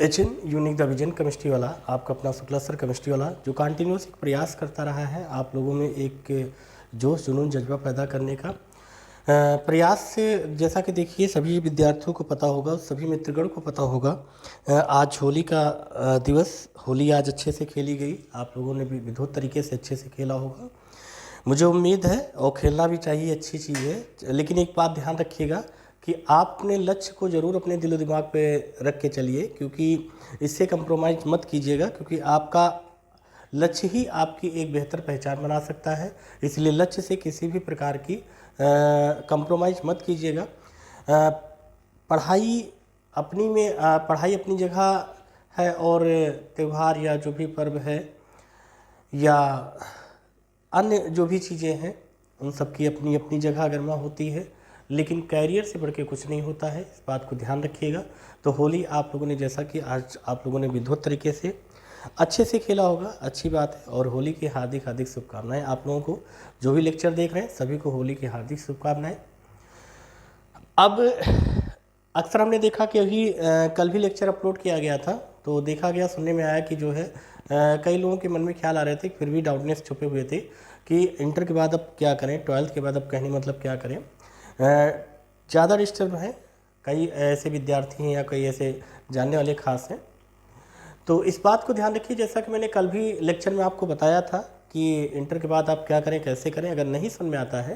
HN unique division chemistry वाला आपका अपना शुक्ला सर केमिस्ट्री वाला जो कंटिन्यूस एक प्रयास करता रहा है आप लोगों में एक जोश जुनून जज्बा पैदा करने का प्रयास से। जैसा कि देखिए सभी विद्यार्थियों को पता होगा, सभी मित्रगण को पता होगा, आज होली का दिवस, होली आज अच्छे से खेली गई। आप लोगों ने भी विधुत तरीके से अच्छे से खेला होगा, मुझे उम्मीद है, और खेलना भी चाहिए, अच्छी चीज़ है। लेकिन एक बात ध्यान रखिएगा कि आप अपने लक्ष्य को ज़रूर अपने दिलो दिमाग पे रख के चलिए, क्योंकि इससे कंप्रोमाइज़ मत कीजिएगा, क्योंकि आपका लक्ष्य ही आपकी एक बेहतर पहचान बना सकता है। इसलिए लक्ष्य से किसी भी प्रकार की कंप्रोमाइज़ मत कीजिएगा। पढ़ाई अपनी में पढ़ाई अपनी जगह है, और त्यौहार या जो भी पर्व है या अन्य जो भी चीज़ें हैं उन सब की अपनी अपनी जगह गरिमा होती है, लेकिन कैरियर से बढ़ के कुछ नहीं होता है, इस बात को ध्यान रखिएगा। तो होली आप लोगों ने, जैसा कि आज आप लोगों ने विधुत तरीके से अच्छे से खेला होगा, अच्छी बात है। और होली की हार्दिक हार्दिक शुभकामनाएं आप लोगों को, जो भी लेक्चर देख रहे हैं सभी को होली की हार्दिक शुभकामनाएं। अब अक्सर हमने देखा कि अभी कल भी लेक्चर अपलोड किया गया था, तो देखा गया, सुनने में आया कि जो है कई लोगों के मन में ख्याल आ रहे थे, फिर भी डाउटनेस छुपे हुए थे कि इंटर के बाद अब क्या करें, 12th के बाद अब कहने मतलब क्या करें। ज़्यादा डिस्टर्ब हैं, कई ऐसे विद्यार्थी हैं या कई ऐसे जानने वाले खास हैं, तो इस बात को ध्यान रखिए। जैसा कि मैंने कल भी लेक्चर में आपको बताया था कि इंटर के बाद आप क्या करें, कैसे करें। अगर नहीं समझ में आता है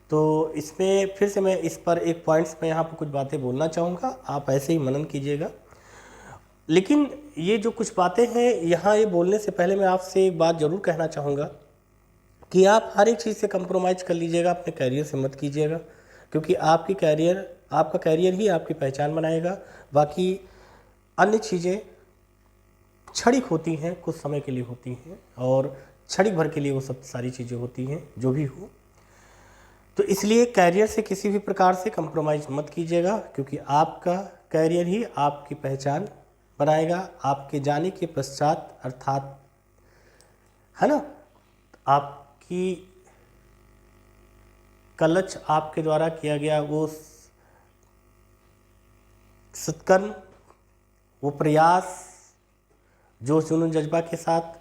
तो इसमें फिर से मैं इस पर एक पॉइंट्स में यहाँ पर कुछ बातें बोलना चाहूँगा, आप ऐसे ही मनन कीजिएगा। लेकिन ये जो कुछ बातें हैं यहाँ, ये बोलने से पहले मैं आपसे एक बात ज़रूर कहना चाहूँगा कि आप हर एक चीज़ से कंप्रोमाइज़ कर लीजिएगा, अपने कैरियर से मत कीजिएगा, क्योंकि आपका कैरियर ही आपकी पहचान बनाएगा। बाकी अन्य चीज़ें क्षणिक होती हैं, कुछ समय के लिए होती हैं, और क्षणिक भर के लिए वो सब सारी चीज़ें होती हैं, जो भी हो। तो इसलिए कैरियर से किसी भी प्रकार से कंप्रोमाइज़ मत कीजिएगा, क्योंकि आपका कैरियर ही आपकी पहचान बनाएगा। आपके जाने के पश्चात, अर्थात है ना, आपकी का लक्ष्य आपके द्वारा किया गया वो सत्कर्म, वो प्रयास, जोश जुनून जज्बा के साथ,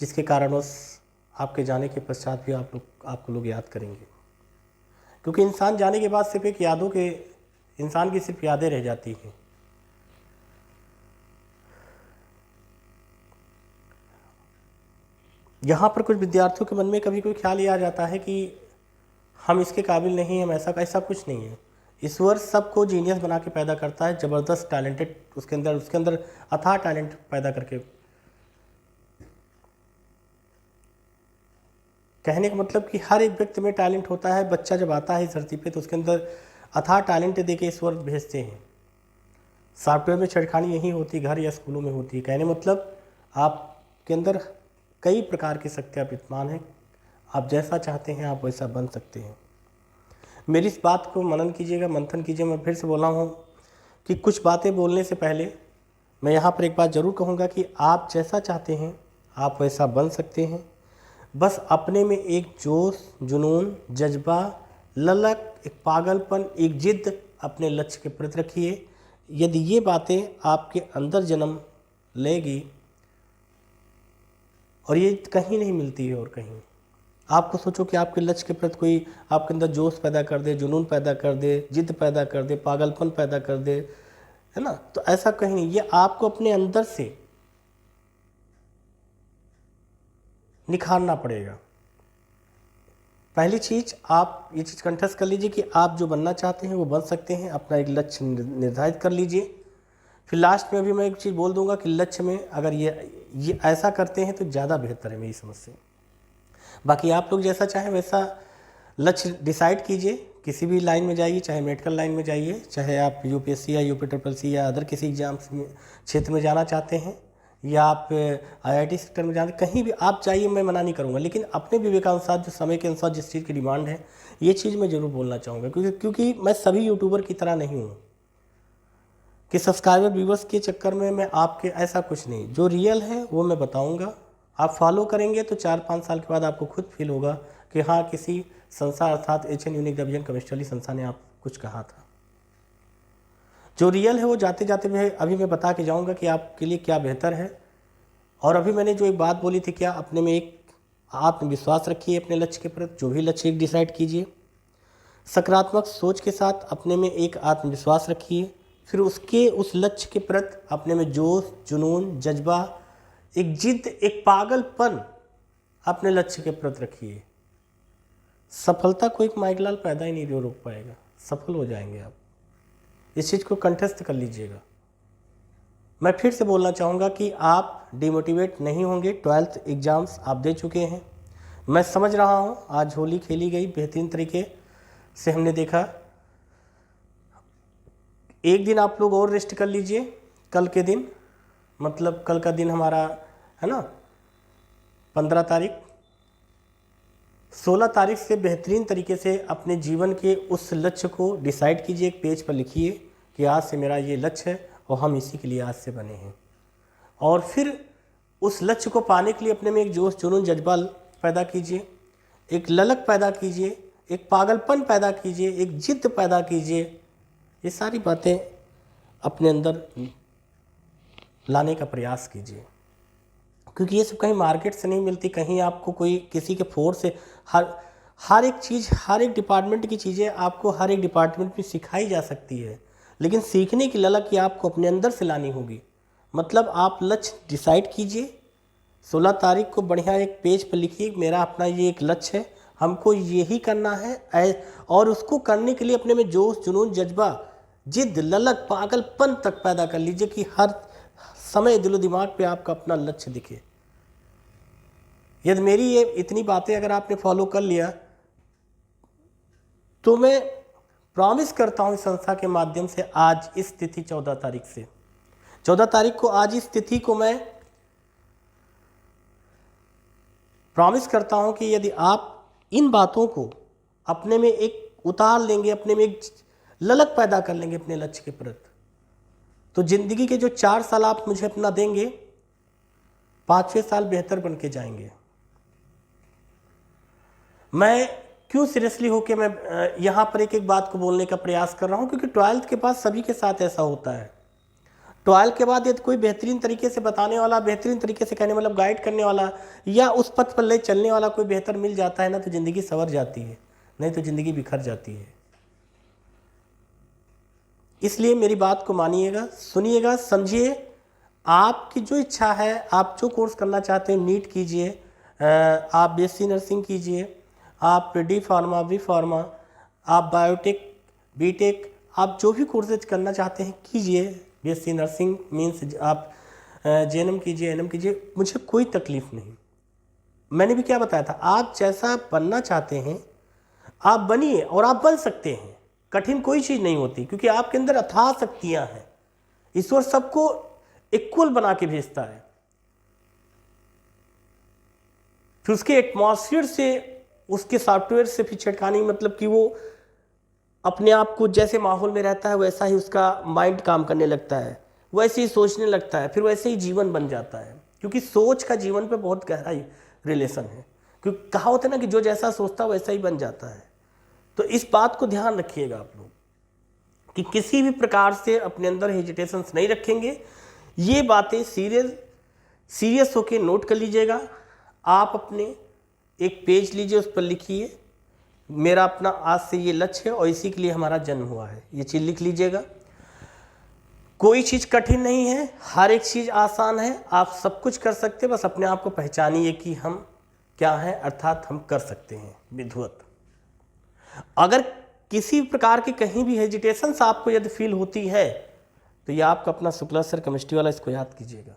जिसके कारणवश आपके जाने के पश्चात भी आपको लोग याद करेंगे। क्योंकि इंसान जाने के बाद सिर्फ एक यादों के, इंसान की सिर्फ यादें रह जाती हैं। यहाँ पर कुछ विद्यार्थियों के मन में कभी कोई ख्याल ये आ जाता है कि हम इसके काबिल नहीं, हम ऐसा कुछ नहीं है। ईश्वर सबको जीनियस बना के पैदा करता है, ज़बरदस्त टैलेंटेड, उसके अंदर अथाह टैलेंट पैदा करके। कहने का मतलब कि हर एक व्यक्ति में टैलेंट होता है। बच्चा जब आता है इस धरती पे तो उसके अंदर अथाह टैलेंट दे के ईश्वर भेजते हैं। सॉफ्टवेयर में छेड़खानी यही होती, घर या स्कूलों में होती है। कहने मतलब आपके अंदर कई प्रकार की शक्तियाँ विद्यमान हैं, आप जैसा चाहते हैं आप वैसा बन सकते हैं। मेरी इस बात को मनन कीजिएगा, मंथन कीजिए। मैं फिर से बोला हूँ कि कुछ बातें बोलने से पहले मैं यहाँ पर एक बात ज़रूर कहूँगा कि आप जैसा चाहते हैं आप वैसा बन सकते हैं। बस अपने में एक जोश, जुनून, जज्बा, ललक, एक पागलपन, एक जिद अपने लक्ष्य के प्रति रखिए। यदि ये बातें आपके अंदर जन्म लेगी, और ये कहीं नहीं मिलती है, और कहीं आपको सोचो कि आपके लक्ष्य के प्रति कोई आपके अंदर जोश पैदा कर दे, जुनून पैदा कर दे, जिद पैदा कर दे, पागलपन पैदा कर दे, है ना, तो ऐसा कहीं नहीं। ये आपको अपने अंदर से निखारना पड़ेगा। पहली चीज़, आप ये चीज़ कंठस्थ कर लीजिए कि आप जो बनना चाहते हैं वो बन सकते हैं। अपना एक लक्ष्य निर्धारित कर लीजिए। फिर लास्ट में भी मैं एक चीज़ बोल दूंगा कि लक्ष्य में अगर ये ऐसा करते हैं तो ज़्यादा बेहतर है मेरी समझ से। बाकी आप लोग जैसा चाहें वैसा लक्ष्य डिसाइड कीजिए। किसी भी लाइन में जाइए, चाहे मेडिकल लाइन में जाइए, चाहे आप यूपीएससी या यूपीट्रिपलसी या अदर किसी एग्जाम्स में क्षेत्र में जाना चाहते हैं, या आप आईआईटी सेक्टर में जाते, कहीं भी आप जाइए, मैं मना नहीं करूँगा। लेकिन अपने विवेकानुसार, जो समय के अनुसार जिस चीज़ की डिमांड है, ये चीज़ मैं ज़रूर बोलना चाहूँगा, क्योंकि मैं सभी यूट्यूबर की तरह नहीं हूँ कि सब्सक्राइबर व्यूवर्स के चक्कर में मैं आपके, ऐसा कुछ नहीं। जो रियल है वो मैं बताऊँगा, आप फॉलो करेंगे तो 4-5 साल के बाद आपको खुद फील होगा कि हाँ, किसी संस्था अर्थात एचएन यूनिक डिवीजन केमिस्ट्री संस्था ने आप कुछ कहा था। जो रियल है वो जाते जाते मैं अभी मैं बता के जाऊंगा कि आपके लिए क्या बेहतर है। और अभी मैंने जो एक बात बोली थी, क्या अपने में एक आत्मविश्वास रखिए अपने लक्ष्य के प्रति, जो भी लक्ष्य एक डिसाइड कीजिए, सकारात्मक सोच के साथ अपने में एक आत्मविश्वास रखिए, फिर उसके उस लक्ष्य के प्रति अपने में जोश, जुनून, जज्बा, एक जिद, एक पागलपन अपने लक्ष्य के प्रति रखिए। सफलता को एक माइकलाल पैदा ही नहीं जो रोक पाएगा, सफल हो जाएंगे आप। इस चीज़ को कंठस्थ कर लीजिएगा। मैं फिर से बोलना चाहूँगा कि आप डिमोटिवेट नहीं होंगे। 12th एग्ज़ाम्स आप दे चुके हैं, मैं समझ रहा हूँ। आज होली खेली गई बेहतरीन तरीके से, हमने देखा। एक दिन आप लोग और रेस्ट कर लीजिए, कल के दिन, मतलब कल का दिन हमारा है ना 15 तारीख। 16 तारीख से बेहतरीन तरीके से अपने जीवन के उस लक्ष्य को डिसाइड कीजिए, एक पेज पर लिखिए कि आज से मेरा ये लक्ष्य है और हम इसी के लिए आज से बने हैं। और फिर उस लक्ष्य को पाने के लिए अपने में एक जोश, जुनून, जज्बा पैदा कीजिए, एक ललक पैदा कीजिए, एक पागलपन पैदा कीजिए, एक जिद पैदा कीजिए। ये सारी बातें अपने अंदर लाने का प्रयास कीजिए, क्योंकि ये सब कहीं मार्केट से नहीं मिलती, कहीं आपको कोई किसी के फोर्स से हर एक चीज़, हर एक डिपार्टमेंट की चीज़ें आपको हर एक डिपार्टमेंट में सिखाई जा सकती है, लेकिन सीखने की ललक ये आपको अपने अंदर से लानी होगी। मतलब आप लक्ष्य डिसाइड कीजिए, 16 तारीख को बढ़िया एक पेज पर लिखिए, मेरा अपना ये एक लक्ष्य है, हमको यही करना है, और उसको करने के लिए अपने में जोश, जुनून, जज्बा, जिद, ललक, पागलपन तक पैदा कर लीजिए कि हर समय दिलो दिमाग पे आपका अपना लक्ष्य दिखे। यदि मेरी ये इतनी बातें अगर आपने फॉलो कर लिया तो मैं प्रॉमिस करता हूँ इस संस्था के माध्यम से, आज इस तिथि 14 तारीख से, 14 तारीख को आज इस तिथि को मैं प्रॉमिस करता हूँ कि यदि आप इन बातों को अपने में एक उतार लेंगे, अपने में एक ललक पैदा कर लेंगे अपने लक्ष्य के प्रति, तो जिंदगी के जो 4 साल आप मुझे अपना देंगे, 5वें साल बेहतर बन के जाएंगे। मैं क्यों सीरियसली होके मैं यहाँ पर एक एक बात को बोलने का प्रयास कर रहा हूँ, क्योंकि 12th के बाद सभी के साथ ऐसा होता है। 12th के बाद यदि कोई बेहतरीन तरीके से बताने वाला, बेहतरीन तरीके से कहने मतलब गाइड करने वाला, या उस पथ पर ले चलने वाला कोई बेहतर मिल जाता है ना, तो ज़िंदगी संवर जाती है, नहीं तो ज़िंदगी बिखर जाती है। इसलिए मेरी बात को मानिएगा, सुनिएगा, समझिए। आपकी जो इच्छा है, आप जो कोर्स करना चाहते हैं, नीट कीजिए, आप बीएससी नर्सिंग कीजिए, आप डी फार्मा, बी फार्मा, आप बायोटेक, बीटेक, आप जो भी कोर्सेज करना चाहते हैं कीजिए। बीएससी नर्सिंग मीन्स आप जेएनएम कीजिए, एनएम कीजिए, मुझे कोई तकलीफ नहीं। मैंने भी क्या बताया था, आप जैसा बनना चाहते हैं आप बनिए, और आप बन सकते हैं। कठिन कोई चीज़ नहीं होती, क्योंकि आपके अंदर अथाह शक्तियाँ हैं। ईश्वर सबको इक्वल बना के भेजता है, फिर उसके एटमॉस्फेयर से, उसके सॉफ्टवेयर से फिर छिड़कानी, मतलब कि वो अपने आप को जैसे माहौल में रहता है वैसा ही उसका माइंड काम करने लगता है, वैसे ही सोचने लगता है, फिर वैसे ही जीवन बन जाता है। क्योंकि सोच का जीवन पे बहुत गहरा रिलेशन है, क्योंकि कहा होता है ना कि जो जैसा सोचता है वैसा ही बन जाता है। तो इस बात को ध्यान रखिएगा आप लोग कि किसी भी प्रकार से अपने अंदर हेजिटेशंस नहीं रखेंगे। ये बातें सीरियस होके नोट कर लीजिएगा। आप अपने एक पेज लीजिए, उस पर लिखिए, मेरा अपना आज से ये लक्ष्य है और इसी के लिए हमारा जन्म हुआ है, ये चीज़ लिख लीजिएगा। कोई चीज़ कठिन नहीं है, हर एक चीज़ आसान है, आप सब कुछ कर सकते हैं। बस अपने आप को पहचानिए कि हम क्या हैं, अर्थात हम कर सकते हैं विधिवत। अगर किसी प्रकार की कहीं भी हेजिटेशंस आपको यदि फील होती है तो ये आपका अपना शुक्ला सर केमिस्ट्री वाला, इसको याद कीजिएगा।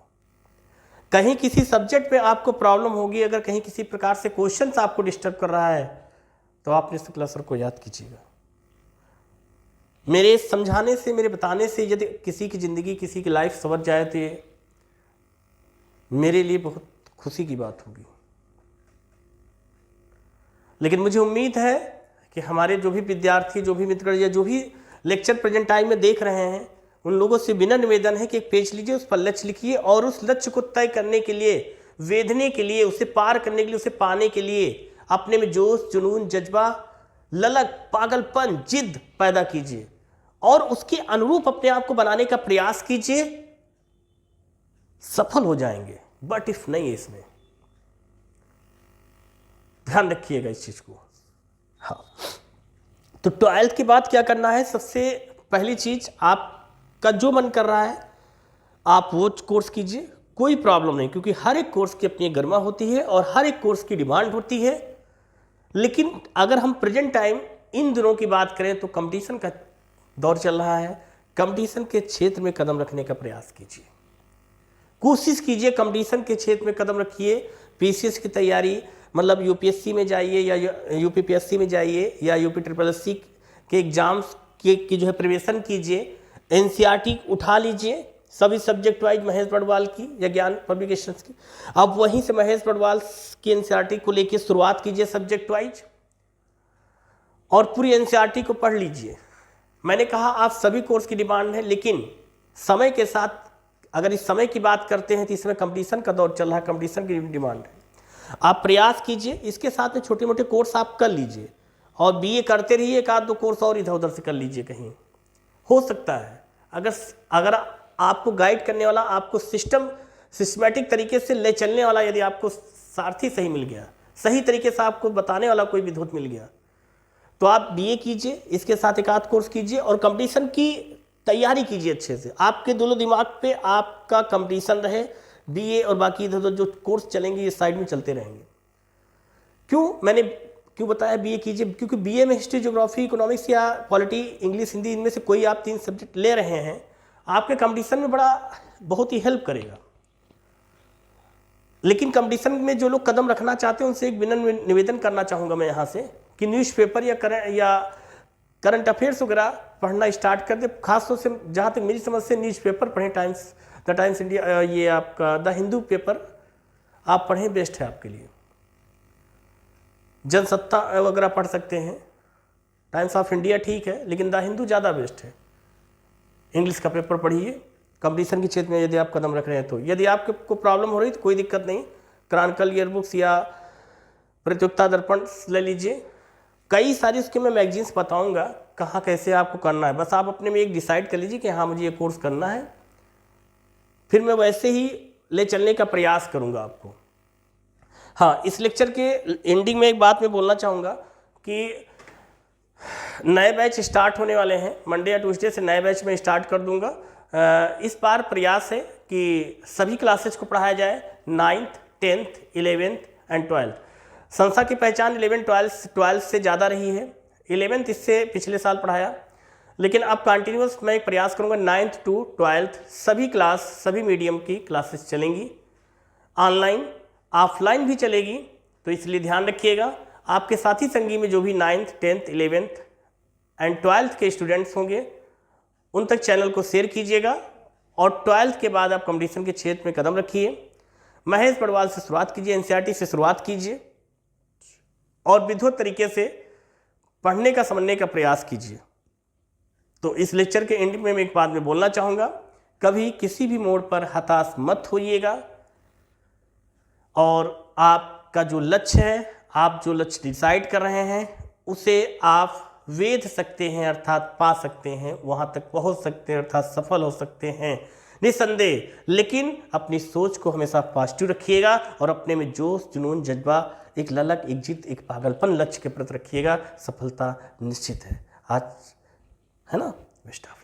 कहीं किसी सब्जेक्ट में आपको प्रॉब्लम होगी, अगर कहीं किसी प्रकार से क्वेश्चंस आपको डिस्टर्ब कर रहा है तो आपने शुक्ला सर को याद कीजिएगा। मेरे समझाने से, मेरे बताने से यदि किसी की ज़िंदगी, किसी की लाइफ संवर जाए तो ये मेरे लिए बहुत खुशी की बात होगी। लेकिन मुझे उम्मीद है कि हमारे जो भी विद्यार्थी, जो भी मित्र या जो भी लेक्चर प्रेजेंट टाइम में देख रहे हैं, उन लोगों से बिना निवेदन है कि एक पेज लीजिए, उस पर लक्ष्य लिखिए, और उस लक्ष्य को तय करने के लिए, वेधने के लिए, उसे पार करने के लिए, उसे पाने के लिए अपने में जोश, जुनून, जज्बा, ललक, पागलपन, जिद पैदा कीजिए। और उसके अनुरूप अपने आप को बनाने का प्रयास कीजिए, सफल हो जाएंगे। बट इफ नहीं है, इसमें ध्यान रखिएगा इस चीज को। हाँ, तो 12th के बाद क्या करना है? सबसे पहली चीज, आपका जो मन कर रहा है आप वो कोर्स कीजिए, कोई प्रॉब्लम नहीं, क्योंकि हर एक कोर्स की अपनी गरिमा होती है और हर एक कोर्स की डिमांड होती है। लेकिन अगर हम प्रेजेंट टाइम इन दिनों की बात करें तो कंपटीशन का दौर चल रहा है। कंपटीशन के क्षेत्र में कदम रखने का प्रयास कीजिए, कोशिश कीजिए, कंपटीशन के क्षेत्र में कदम रखिए। पीसीएस की तैयारी, मतलब यूपीएससी में जाइए या यूपीपीएससी में जाइए या यूपी ट्रिपल एससी के एग्जाम्स की जो है प्रिपरेशन कीजिए। एनसीईआरटी उठा लीजिए सभी सब्जेक्ट वाइज, महेश बड़वाल की या ज्ञान पब्लिकेशंस की। अब वहीं से महेश बड़वाल की एनसीईआरटी को लेकर शुरुआत कीजिए सब्जेक्ट वाइज, और पूरी एनसीईआरटी को पढ़ लीजिए। मैंने कहा आप सभी कोर्स की डिमांड है, लेकिन समय के साथ अगर इस समय की बात करते हैं तो इसमें कंपटीशन का दौर चल रहा है, कंपटीशन की डिमांड है। आप प्रयास कीजिए, इसके साथ में छोटे मोटे कोर्स आप कर लीजिए और बीए करते रहिए, एक आध दो कोर्स और इधर उधर से कर लीजिए, कहीं हो सकता है। अगर आपको गाइड करने वाला, आपको सिस्टमैटिक तरीके से ले चलने वाला, यदि आपको सारथी सही मिल गया, सही तरीके से आपको बताने वाला कोई विद्वत मिल गया, तो आप बीए कीजिए, इसके साथ एक आध कोर्स कीजिए और कंपटीशन की तैयारी कीजिए अच्छे से। आपके दोनों दिमाग पे आपका कंपटीशन रहे, बीए और बाकी इधर जो कोर्स चलेंगे ये साइड में चलते रहेंगे। मैंने क्यों बताया बीए कीजिए? क्योंकि बीए में हिस्ट्री, ज्योग्राफी, इकोनॉमिक्स या पॉलिटी, इंग्लिश, हिंदी, इनमें से कोई आप 3 सब्जेक्ट ले रहे हैं, आपके कंपटीशन में बहुत ही हेल्प करेगा। लेकिन कंपटीशन में जो लोग कदम रखना चाहते हैं उनसे एक विनम्र निवेदन करना चाहूँगा मैं यहाँ से कि न्यूज़पेपर या करंट अफेयर्स वगैरह पढ़ना स्टार्ट कर दे। खासतौर से जहाँ तक मेरी समझ से न्यूज़पेपर पढ़ें, द टाइम्स इंडिया, ये आपका द हिंदू पेपर आप पढ़ें, बेस्ट है आपके लिए। जनसत्ता वगैरह पढ़ सकते हैं, टाइम्स ऑफ इंडिया ठीक है, लेकिन द हिंदू ज़्यादा बेस्ट है। इंग्लिश का पेपर पढ़िए कंपटीशन के क्षेत्र में यदि आप कदम रख रहे हैं तो। यदि आपको प्रॉब्लम हो रही तो कोई दिक्कत नहीं, क्रॉनिकल ईयर बुक्स या प्रतियोगिता दर्पण ले लीजिए। कई सारी उसके मैं मैगजीन्स बताऊंगा कहाँ कैसे आपको करना है। बस आप अपने में एक डिसाइड कर लीजिए कि हाँ मुझे ये कोर्स करना है, फिर मैं वैसे ही ले चलने का प्रयास करूँगा आपको। हाँ, इस लेक्चर के एंडिंग में एक बात मैं बोलना चाहूँगा कि नए बैच स्टार्ट होने वाले हैं। मंडे या ट्यूसडे से नए बैच में स्टार्ट कर दूंगा। इस बार प्रयास है कि सभी क्लासेज को पढ़ाया जाए, 9th, 10th, 11th and 12th। संस्था की पहचान 11, 12 से ज़्यादा रही है। 11th इससे पिछले साल पढ़ाया, लेकिन अब कंटिन्यूस मैं एक प्रयास करूँगा 9th to 12th सभी क्लास, सभी मीडियम की क्लासेस चलेंगी, ऑनलाइन ऑफलाइन भी चलेगी। तो इसलिए ध्यान रखिएगा, आपके साथी संगी में जो भी 9th, 10th, 11th and 12th के स्टूडेंट्स होंगे उन तक चैनल को शेयर कीजिएगा। और 12th के बाद आप कंपटीशन के क्षेत्र में कदम रखिए। महेश बड़वाल से शुरुआत कीजिए, एनसीईआरटी से शुरुआत कीजिए और विद्वत तरीके से पढ़ने का, समझने का प्रयास कीजिए। तो इस लेक्चर के एंड में मैं एक बात मैं बोलना चाहूँगा, कभी किसी भी मोड़ पर हताश मत होइएगा और आपका जो लक्ष्य है, आप जो लक्ष्य डिसाइड कर रहे हैं उसे आप वेध सकते हैं, अर्थात पा सकते हैं, वहाँ तक पहुँच सकते हैं, अर्थात सफल हो सकते हैं निसंदेह। लेकिन अपनी सोच को हमेशा पॉजिटिव रखिएगा और अपने में जोश, जुनून, जज्बा, एक ललक, एक जिद, एक पागलपन लक्ष्य के प्रति रखिएगा। सफलता निश्चित है। आज है ना, बेस्ट ऑफ